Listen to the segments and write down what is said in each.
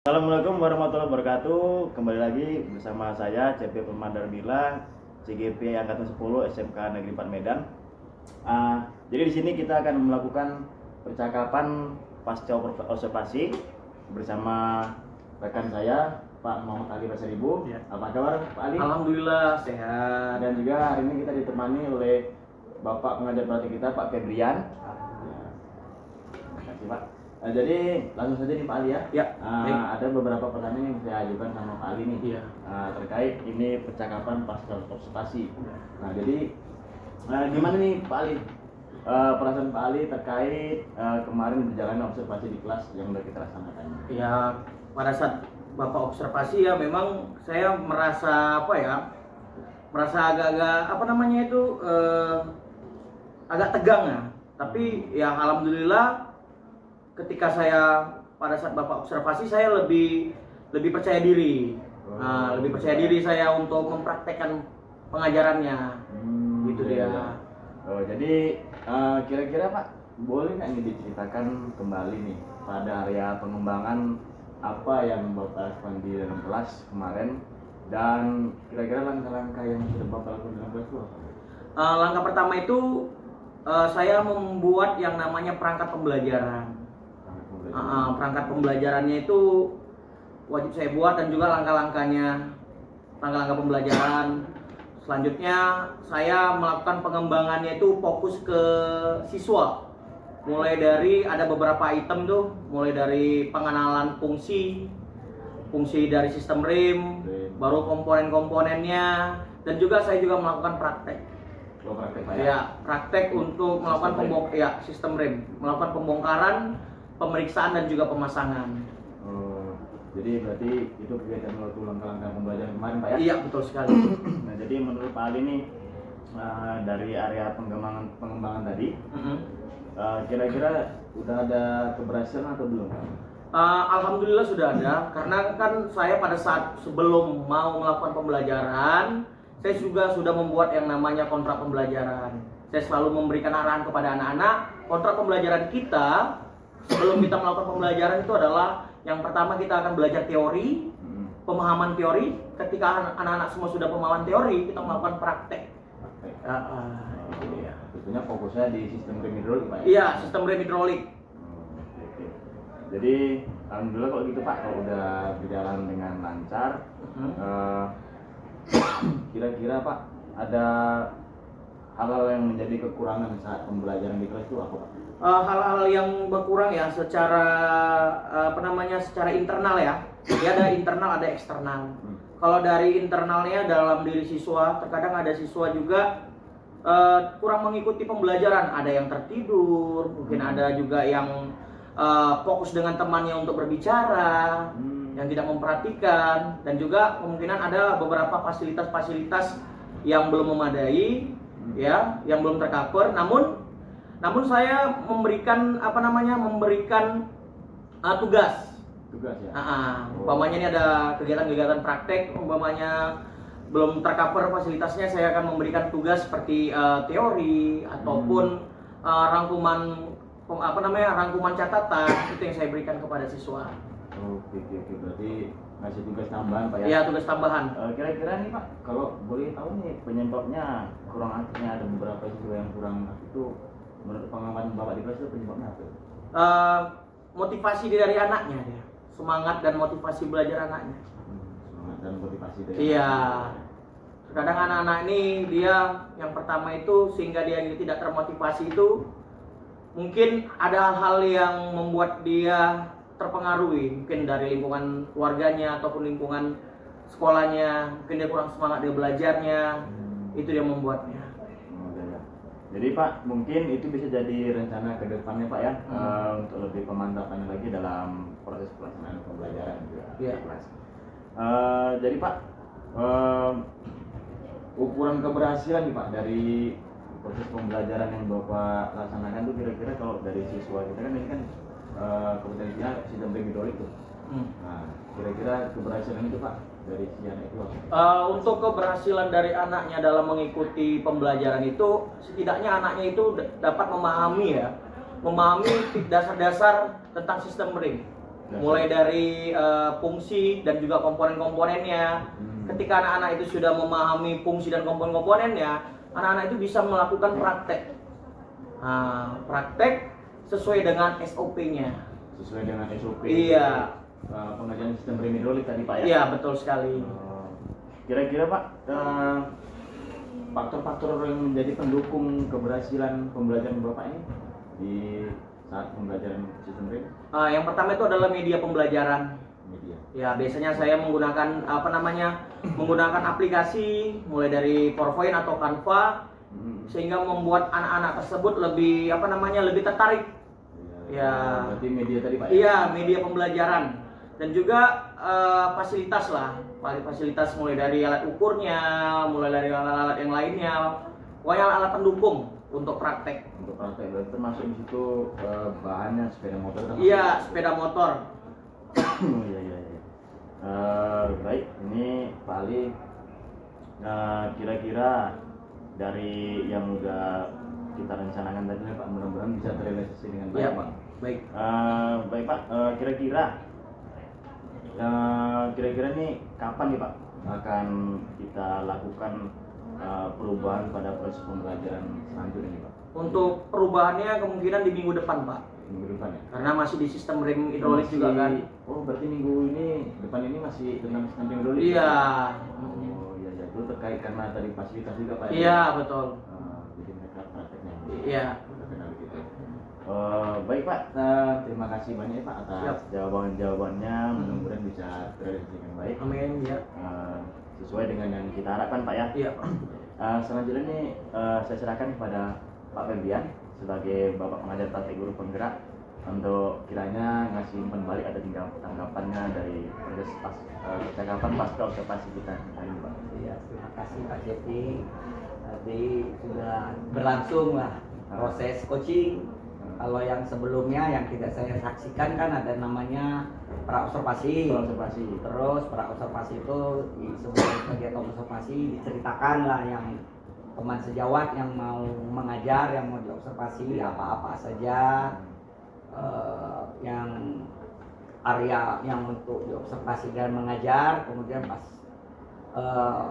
Assalamualaikum warahmatullahi wabarakatuh. Kembali lagi bersama saya CP Permandar Bila, CGP angkatan 10 SMK Negeri 4 Medan. Jadi di sini kita akan melakukan percakapan pasca observasi bersama rekan saya Pak Muhammad Ali Basaribu. Ya. Apa kabar Pak Ali? Alhamdulillah sehat. Dan juga hari ini kita ditemani oleh Bapak pengajar pelatih kita Pak Febrian. Terima kasih Pak. Jadi langsung saja nih Pak Ali ya. Ya. Ada beberapa pertanyaan yang saya ajukan sama Pak Ali nih. Iya. Terkait ini percakapan pasca observasi. Nah jadi gimana nih Pak Ali? Perasaan Pak Ali terkait kemarin berjalannya observasi di kelas yang sudah kita laksanakan. Ya, pada saat Bapak observasi ya memang saya merasa merasa agak-agak agak tegang ya. Tapi ya alhamdulillah ketika saya pada saat Bapak observasi saya lebih percaya diri. Lebih percaya diri saya untuk mempraktekkan pengajarannya. Gitu dia. Jadi kira-kira Pak boleh nggak nih diceritakan kembali nih pada area pengembangan apa yang Bapak lakukan di dalam kelas kemarin dan kira-kira langkah-langkah yang sudah Bapak lakukan dalam kelas itu apa? Langkah pertama itu saya membuat yang namanya perangkat pembelajaran. Perangkat pembelajarannya itu wajib saya buat dan juga langkah-langkah pembelajaran. Selanjutnya saya melakukan pengembangannya itu fokus ke siswa. Mulai dari ada beberapa item tuh, mulai dari pengenalan fungsi dari sistem RIM, baru komponen-komponennya, dan juga saya juga melakukan praktek. Praktek untuk melakukan sistem RIM, melakukan pembongkaran, pemeriksaan dan juga pemasangan. Jadi berarti itu kegiatan waktu langkah-langkah pembelajaran kemarin Pak ya? Iya betul sekali. Nah jadi menurut Pak Ali nih dari area pengembangan tadi, kira-kira udah ada keberhasilan atau belum? Alhamdulillah sudah ada, karena kan saya pada saat sebelum mau melakukan pembelajaran, saya juga sudah membuat yang namanya kontrak pembelajaran. Saya selalu memberikan arahan kepada anak-anak, kontrak pembelajaran kita sebelum kita melakukan pembelajaran itu adalah yang pertama kita akan belajar teori, pemahaman teori. Ketika anak-anak semua sudah pemahaman teori, kita melakukan praktek. Tentunya fokusnya di sistem rem hidrolik Pak ya? Iya, sistem rem hidrolik. Jadi alhamdulillah kalau gitu Pak, kalau udah berjalan dengan lancar, kira-kira Pak ada hal-hal yang menjadi kekurangan saat pembelajaran di kelas itu apa Pak? Hal-hal yang berkurang ya secara secara internal ya. Dia ada internal, ada eksternal. Kalau dari internalnya dalam diri siswa, terkadang ada siswa juga kurang mengikuti pembelajaran. Ada yang tertidur, mungkin ada juga yang fokus dengan temannya untuk berbicara, yang tidak memperhatikan, dan juga kemungkinan ada beberapa fasilitas-fasilitas yang belum memadai, ya, yang belum tercover. Namun saya memberikan tugas ya. Umpamanya ini ada kegiatan-kegiatan praktek, umpamanya belum tercover fasilitasnya, saya akan memberikan tugas seperti teori ataupun rangkuman catatan, itu yang saya berikan kepada siswa. Oke, berarti ngasih tugas tambahan Pak ya? Iya, tugas tambahan. Kira-kira nih Pak, kalau boleh tahu nih penyebabnya kurang aktifnya, ada beberapa siswa yang kurang aktif itu, menurut pengalaman Bapak di kelas itu penyebabnya apa? Motivasi dari anaknya ya. Semangat dan motivasi belajar anaknya. Semangat dan motivasi dari Iya. Kadang anak-anak ini dia yang pertama itu sehingga dia tidak termotivasi itu mungkin ada hal-hal yang membuat dia terpengaruhi, mungkin dari lingkungan keluarganya ataupun lingkungan sekolahnya, mungkin dia kurang semangat dia belajarnya. Itu yang membuatnya. Jadi Pak, mungkin itu bisa jadi rencana ke depannya Pak ya, untuk lebih pemantapan lagi dalam proses pelaksanaan pembelajaran juga di kelas. Jadi Pak, ukuran keberhasilan nih Pak dari proses pembelajaran yang Bapak laksanakan itu kira-kira kalau dari siswa kita kan ini kan kompetensinya sistem rem hidrolik tuh. Nah, kira-kira keberhasilan itu Pak dari si anak itu apa? Untuk keberhasilan dari anaknya dalam mengikuti pembelajaran itu, setidaknya anaknya itu dapat memahami dasar-dasar tentang sistem RIM. mulai dari fungsi dan juga komponen-komponennya. Ketika anak-anak itu sudah memahami fungsi dan komponen-komponennya, anak-anak itu bisa melakukan praktek. Nah, praktek sesuai dengan SOP-nya. Sesuai dengan SOP. Iya. Pengajaran sistem rem hidrolik tadi Pak ya? Iya, betul sekali. Kira-kira Pak, faktor-faktor yang menjadi pendukung keberhasilan pembelajaran Bapak ini di saat pembelajaran sistem rem? Yang pertama itu adalah media pembelajaran. Media. Ya, biasanya saya menggunakan menggunakan aplikasi mulai dari PowerPoint atau Canva sehingga membuat anak-anak tersebut lebih lebih tertarik. Ya. Berarti media tadi Pak? Iya, media pembelajaran dan juga fasilitas lah, fasilitas mulai dari alat ukurnya, mulai dari alat-alat yang lainnya, pokoknya alat pendukung untuk praktek. Untuk praktek berarti termasuk di situ bahannya sepeda motor? Iya, sepeda motor. Iya. Baik, ini Pak Ali, kira-kira dari yang udah kita rencanakan tadi Pak, mudah-mudahan bisa terrealisasi dengan baik Pak. Baik. Baik Pak, kira-kira nih kapan nih Pak akan kita lakukan perubahan pada proses pembelajaran selanjutnya nih Pak? Untuk perubahannya kemungkinan di minggu depan Pak. Minggu depan ya? Karena masih di sistem rem hidrolik juga kan. Oh berarti minggu depan ini masih tentang sistem rem hidrolik? Iya. Oh iya, itu terkait karena tadi fasilitas juga Pak? Iya betul. Jadi mereka prakteknya. Iya. Baik Pak, terima kasih banyak Pak atas jawabannya. Mudah-mudahan bisa terrealisasi dengan baik. Amin ya. Sesuai dengan yang kita harapkan Pak ya. Iya Pak. Selanjutnya ini saya serahkan kepada Pak Febrian sebagai Bapak Pengajar Praktek Guru Penggerak untuk kiranya ngasih umpan balik ada tanggapannya dari proses percakapan pasca observasi kita hari ini Pak. Iya, terima kasih Pak Cepi. Tadi sudah berlangsung lah proses coaching. Kalau yang sebelumnya yang tidak saya saksikan kan ada namanya praobservasi. Terus praobservasi itu sebelum kegiatan observasi diceritakan lah yang teman sejawat yang mau mengajar, yang mau diobservasi apa-apa saja, yang area yang untuk diobservasi dan mengajar. Kemudian pas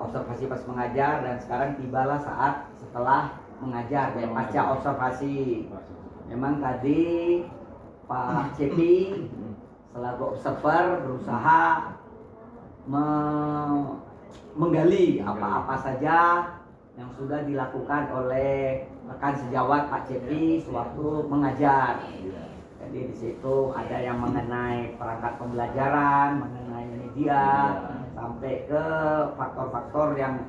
observasi pas mengajar, dan sekarang tibalah saat setelah mengajar ya pasca observasi. Memang tadi Pak Cepi selaku observer berusaha menggali apa-apa saja yang sudah dilakukan oleh rekan sejawat Pak Cepi sewaktu mengajar. Jadi di situ ada yang mengenai perangkat pembelajaran, mengenai media, sampai ke faktor-faktor yang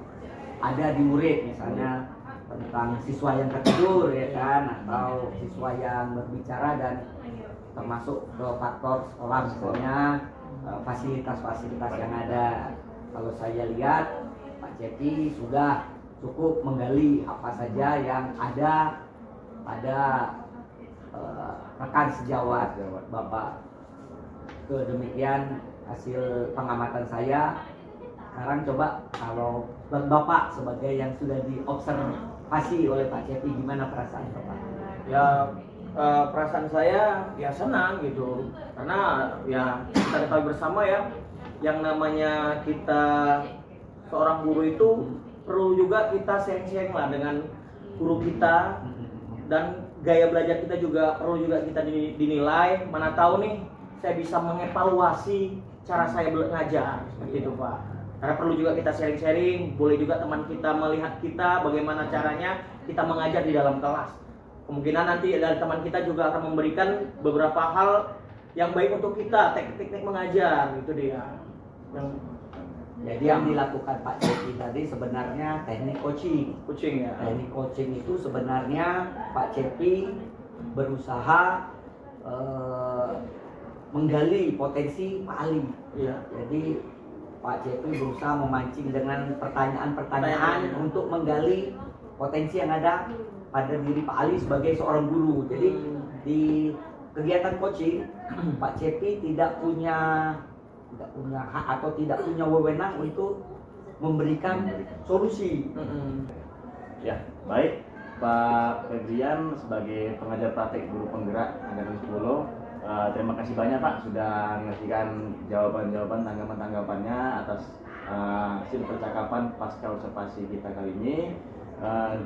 ada di murid, misalnya tentang siswa yang tertidur ya kan, atau siswa yang berbicara, dan termasuk ke faktor sekolah misalnya fasilitas-fasilitas yang ada. Kalau saya lihat Pak Cepi sudah cukup menggali apa saja yang ada pada rekan sejawat Bapak. Demikian hasil pengamatan saya. Sekarang coba kalau Bapak sebagai yang sudah diobservasi oleh Pak Cepi, gimana perasaan Bapak? Ya perasaan saya ya senang gitu, karena ya kita ketahui bersama ya, yang namanya kita seorang guru itu perlu juga kita sharing-sharing lah dengan guru kita, dan gaya belajar kita juga perlu juga kita dinilai. Mana tahu nih saya bisa mengevaluasi cara saya mengajar seperti itu Pak. Karena perlu juga kita sharing-sharing, boleh juga teman kita melihat kita bagaimana caranya kita mengajar di dalam kelas. Kemungkinan nanti dari teman kita juga akan memberikan beberapa hal yang baik untuk kita, teknik-teknik mengajar, itu dia. Jadi yang dilakukan Pak Cepi tadi sebenarnya teknik coaching. Coaching ya. Teknik coaching itu sebenarnya Pak Cepi berusaha menggali potensi Pak Ali. Iya. Jadi Pak Cepi berusaha memancing dengan pertanyaan-pertanyaan untuk menggali potensi yang ada pada diri Pak Ali sebagai seorang guru. Jadi di kegiatan coaching Pak Cepi tidak punya hak atau tidak punya wewenang untuk memberikan solusi. Ya, baik Pak Febrian sebagai pengajar praktek guru penggerak Angkatan 10 Terima kasih banyak Pak sudah mengasihkan jawaban-jawaban tanggapan-tanggapannya atas hasil percakapan pasca observasi kita kali ini.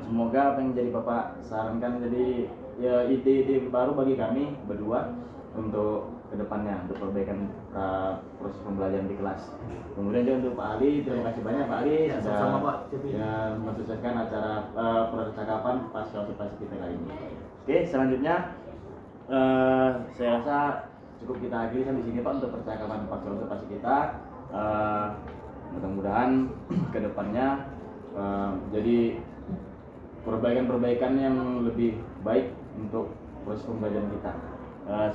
Semoga apa yang jadi Bapak sarankan jadi ya ide-ide baru bagi kami berdua untuk kedepannya untuk perbaikan proses pembelajaran di kelas. Kemudian juga untuk Pak Ali, terima kasih banyak Pak Ali Ya, sudah sama-sama, Pak. mensukseskan acara percakapan pasca observasi kita kali ini. Oke, selanjutnya saya rasa cukup kita akhiri sampai sini Pak untuk percakapan pasca observasi kita. Mudah-mudahan kedepannya jadi perbaikan-perbaikan yang lebih baik untuk proses pembelajaran kita.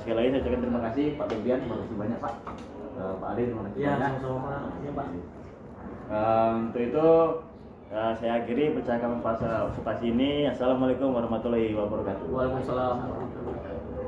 Sekali lagi saya ucapkan terima kasih Pak Febrian, terima kasih banyak Pak. Pak Adi, terima kasih Ya, banyak. sama-sama. Ya, Pak. Untuk itu saya akhiri percakapan pasca observasi ini. Assalamualaikum warahmatullahi wabarakatuh. Waalaikumsalam warahmatullahi wabarakatuh.